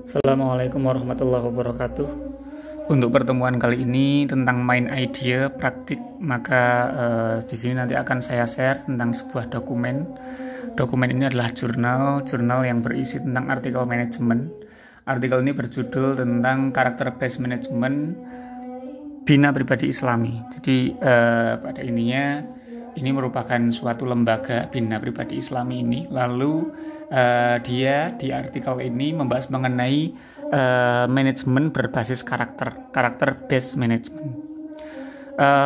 Assalamualaikum warahmatullahi wabarakatuh. Untuk pertemuan kali ini tentang main idea praktik, maka di sini nanti akan saya share tentang sebuah dokumen. Dokumen ini adalah jurnal yang berisi tentang artikel manajemen. Artikel ini berjudul tentang karakter based management Bina Pribadi Islami. Jadi pada ininya ini merupakan suatu lembaga Bina Pribadi Islami ini. Lalu dia di artikel ini membahas mengenai manajemen berbasis karakter based management.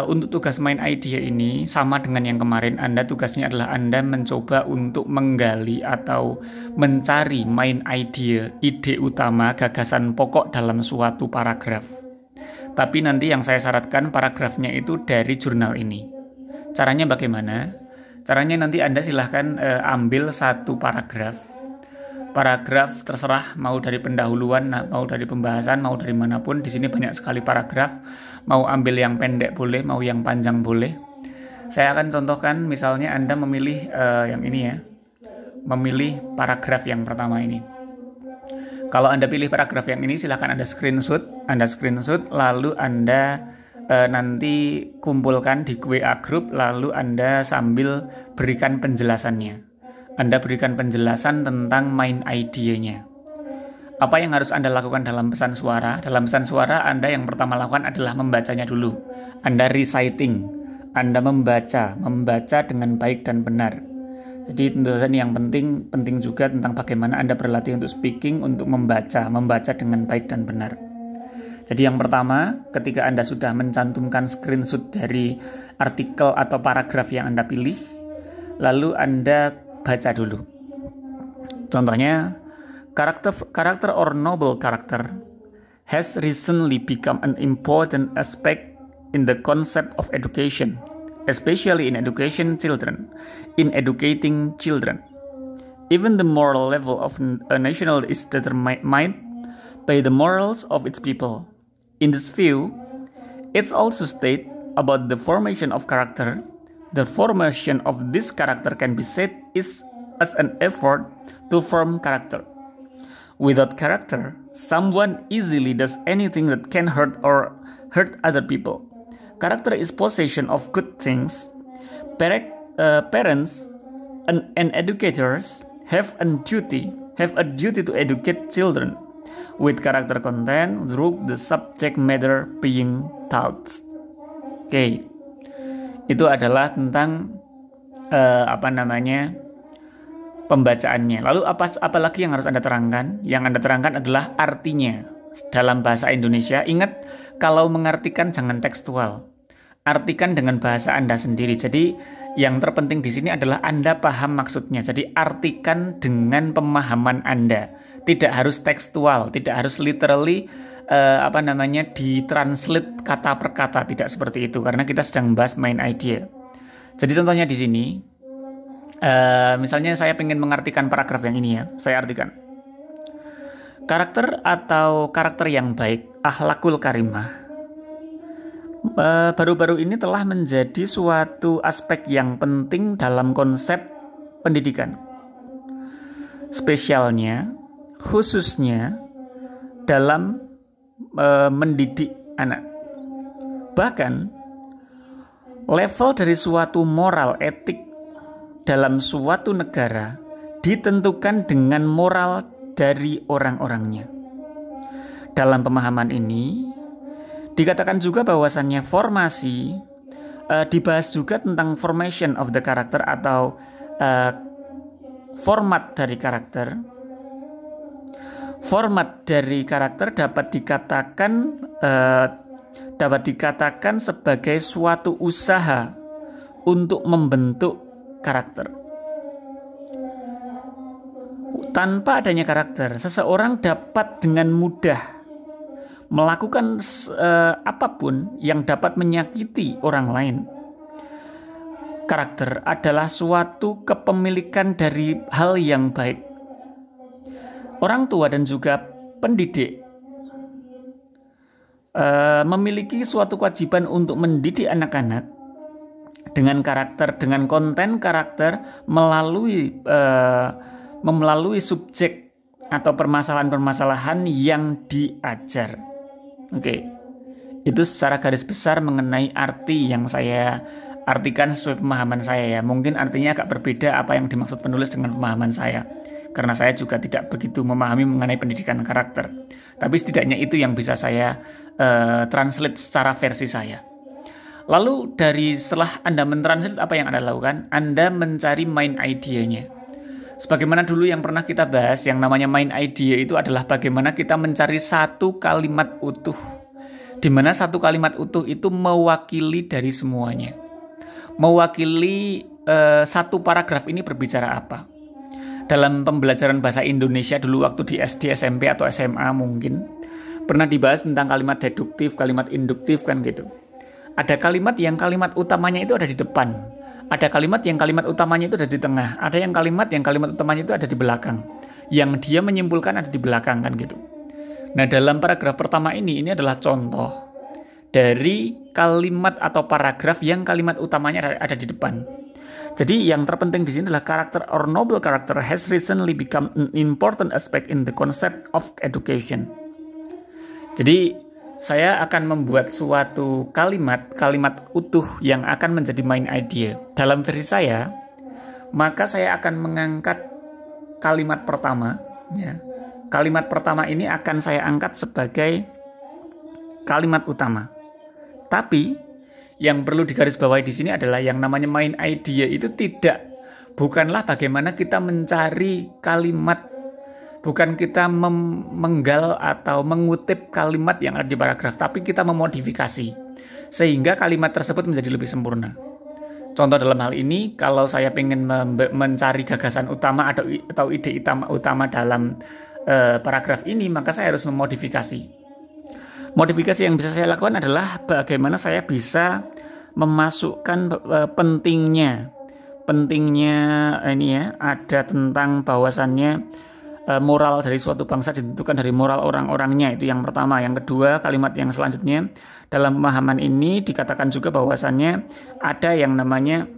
Untuk tugas main idea ini sama dengan yang kemarin. Anda tugasnya adalah Anda mencoba untuk menggali atau mencari main idea, ide utama, gagasan pokok dalam suatu paragraf. Tapi nanti yang saya syaratkan paragrafnya itu dari jurnal ini. Caranya bagaimana? Caranya nanti Anda silahkan ambil satu paragraf terserah, mau dari pendahuluan, mau dari pembahasan, mau dari manapun. Di sini banyak sekali paragraf. Mau ambil yang pendek boleh, mau yang panjang boleh. Saya akan contohkan, misalnya Anda memilih yang ini ya, memilih paragraf yang pertama ini. Kalau Anda pilih paragraf yang ini, silahkan Anda screenshot, lalu Anda nanti kumpulkan di WA group, lalu Anda sambil berikan penjelasannya. Anda berikan penjelasan tentang main idenya. Apa yang harus Anda lakukan dalam pesan suara? Dalam pesan suara, Anda yang pertama lakukan adalah membacanya dulu. Anda reciting, Anda membaca dengan baik dan benar. Jadi tentu saja yang penting juga tentang bagaimana Anda berlatih untuk speaking, untuk membaca dengan baik dan benar. Jadi yang pertama, ketika Anda sudah mencantumkan screenshot dari artikel atau paragraf yang Anda pilih, lalu Anda baca dulu. Contohnya, karakter or noble character has recently become an important aspect in the concept of education, especially in educating children. Even the moral level of a nation is determined by the morals of its people. In this view, it's also stated about the formation of character. The formation of this character can be said is as an effort to form character. Without character, someone easily does anything that can hurt other people. Character is possession of good things. Parents and educators have a duty to educate children with character content through the subject matter being taught. Oke. Itu adalah tentang pembacaannya. Lalu apa lagi yang harus Anda terangkan? Yang Anda terangkan adalah artinya dalam bahasa Indonesia. Ingat, kalau mengartikan jangan tekstual. Artikan dengan bahasa Anda sendiri. Jadi yang terpenting di sini adalah Anda paham maksudnya. Jadi artikan dengan pemahaman Anda. Tidak harus tekstual, tidak harus literally ditranslate kata per kata, tidak seperti itu, karena kita sedang membahas main idea. Jadi contohnya di sini, misalnya saya ingin mengartikan paragraf yang ini ya, saya artikan. Karakter yang baik, akhlakul karimah, baru-baru ini telah menjadi suatu aspek yang penting dalam konsep pendidikan. Spesialnya, khususnya dalam mendidik anak. Bahkan level dari suatu moral etik dalam suatu negara ditentukan dengan moral dari orang-orangnya. Dalam pemahaman ini dikatakan juga bahwasannya formasi dibahas juga tentang formation of the character atau format dari karakter. Format dari karakter dapat dikatakan sebagai suatu usaha untuk membentuk karakter. Tanpa adanya karakter, seseorang dapat dengan mudah melakukan apapun yang dapat menyakiti orang lain. Karakter adalah suatu kepemilikan dari hal yang baik. Orang tua dan juga pendidik memiliki suatu kewajiban untuk mendidik anak-anak dengan konten karakter melalui subjek atau permasalahan-permasalahan yang diajar. Oke. Itu secara garis besar mengenai arti yang saya artikan sesuai pemahaman saya ya. Mungkin artinya agak berbeda apa yang dimaksud penulis dengan pemahaman saya. Karena saya juga tidak begitu memahami mengenai pendidikan karakter. Tapi setidaknya itu yang bisa saya translate secara versi saya. Lalu setelah Anda mentranslate, apa yang Anda lakukan? Anda mencari main idea-nya. Sebagaimana dulu yang pernah kita bahas, yang namanya main idea itu adalah bagaimana kita mencari satu kalimat utuh. Di mana satu kalimat utuh itu mewakili dari semuanya. Mewakili satu paragraf ini berbicara apa. Dalam pembelajaran bahasa Indonesia dulu waktu di SD, SMP, atau SMA mungkin, pernah dibahas tentang kalimat deduktif, kalimat induktif kan gitu. Ada kalimat yang kalimat utamanya itu ada di depan. Ada kalimat yang kalimat utamanya itu ada di tengah. Ada yang kalimat utamanya itu ada di belakang. Yang dia menyimpulkan ada di belakang kan gitu. Nah, dalam paragraf pertama ini adalah contoh dari kalimat atau paragraf yang kalimat utamanya ada di depan. Jadi yang terpenting di sini adalah karakter or noble character has recently become an important aspect in the concept of education. Jadi saya akan membuat suatu kalimat utuh yang akan menjadi main idea. Dalam versi saya, maka saya akan mengangkat kalimat pertama. Ya. Kalimat pertama ini akan saya angkat sebagai kalimat utama. Tapi yang perlu digarisbawahi di sini adalah yang namanya main idea itu bukanlah bagaimana kita mencari kalimat, bukan kita menggal atau mengutip kalimat yang ada di paragraf, tapi kita memodifikasi sehingga kalimat tersebut menjadi lebih sempurna. Contoh dalam hal ini, kalau saya ingin mencari gagasan utama atau ide utama dalam paragraf ini, maka saya harus memodifikasi. Modifikasi yang bisa saya lakukan adalah bagaimana saya bisa memasukkan pentingnya ini ya, ada tentang bahwasannya moral dari suatu bangsa ditentukan dari moral orang-orangnya. Itu yang pertama. Yang kedua, kalimat yang selanjutnya dalam pemahaman ini dikatakan juga bahwasannya ada yang namanya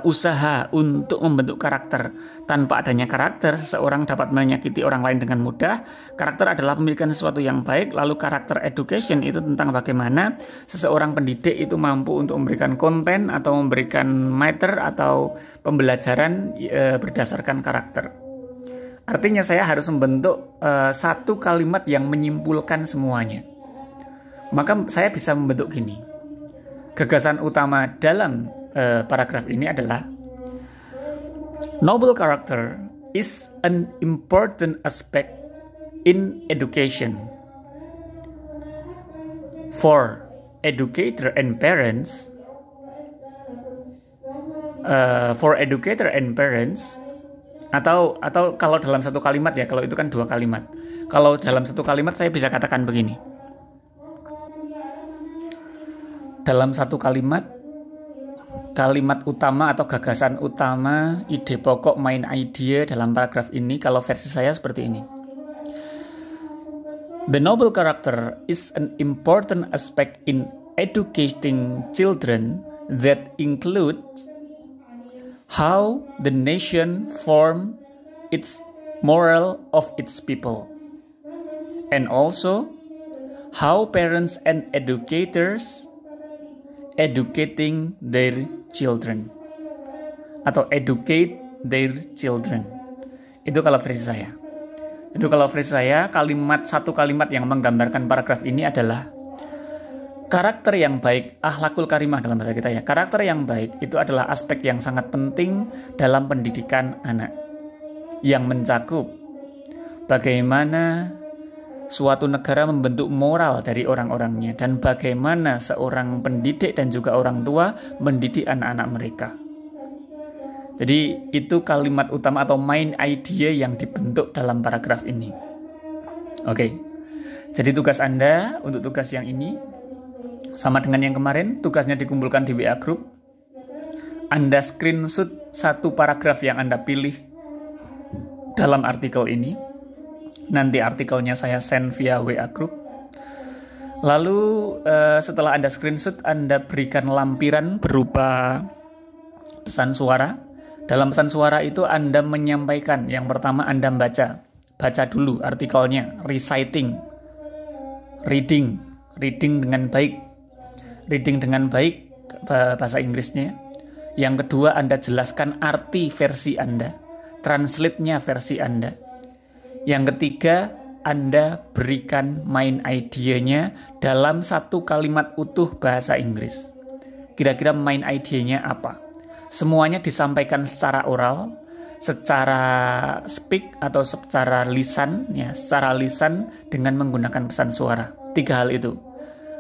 usaha untuk membentuk karakter. Tanpa adanya karakter, seseorang dapat menyakiti orang lain dengan mudah. Karakter adalah pemilikan sesuatu yang baik. Lalu karakter education itu tentang bagaimana seseorang pendidik itu mampu untuk memberikan konten atau memberikan matter atau pembelajaran berdasarkan karakter. Artinya saya harus membentuk satu kalimat yang menyimpulkan semuanya. Maka saya bisa membentuk gini. Gagasan utama dalam paragraf ini adalah noble character is an important aspect in education. For educator and parents, atau kalau dalam satu kalimat ya, kalau itu kan dua kalimat. Kalau dalam satu kalimat saya bisa katakan begini. Dalam satu kalimat utama atau gagasan utama, ide pokok, main idea dalam paragraf ini, kalau versi saya seperti ini. The noble character is an important aspect in educating children that includes how the nation form its moral of its people, and also how parents and educators educating their children atau educate their children. Itu kalau versi saya. Satu kalimat yang menggambarkan paragraf ini adalah karakter yang baik, akhlakul karimah dalam bahasa kita ya. Karakter yang baik itu adalah aspek yang sangat penting dalam pendidikan anak, yang mencakup bagaimana suatu negara membentuk moral dari orang-orangnya dan bagaimana seorang pendidik dan juga orang tua mendidik anak-anak mereka. Jadi itu kalimat utama atau main idea yang dibentuk dalam paragraf ini. Oke. Jadi tugas Anda untuk tugas yang ini sama dengan yang kemarin, tugasnya dikumpulkan di WA Group. Anda screenshot satu paragraf yang Anda pilih dalam artikel ini. Nanti artikelnya saya send via WA Group. Lalu setelah Anda screenshot, Anda berikan lampiran berupa pesan suara. Dalam pesan suara itu Anda menyampaikan, yang pertama Anda baca baca dulu artikelnya, reciting, reading dengan baik. Reading dengan baik bahasa Inggrisnya. Yang kedua, Anda jelaskan arti versi Anda, translate-nya versi Anda. Yang ketiga, Anda berikan main idea-nya dalam satu kalimat utuh bahasa Inggris. Kira-kira main idea-nya apa? Semuanya disampaikan secara oral, secara speak atau secara lisan, ya, secara lisan dengan menggunakan pesan suara. 3 hal itu.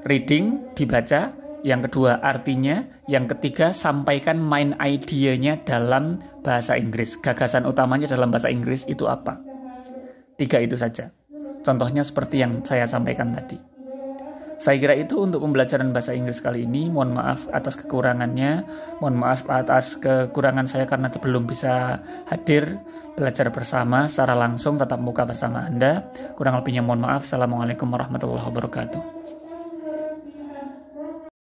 Reading, dibaca. Yang kedua, artinya. Yang ketiga, sampaikan main idea-nya dalam bahasa Inggris. Gagasan utamanya dalam bahasa Inggris itu apa? 3 itu saja. Contohnya seperti yang saya sampaikan tadi. Saya kira itu untuk pembelajaran bahasa Inggris kali ini. Mohon maaf atas kekurangannya. Mohon maaf atas kekurangan saya karena belum bisa hadir belajar bersama secara langsung tatap muka bersama Anda. Kurang lebihnya mohon maaf. Assalamualaikum warahmatullahi wabarakatuh.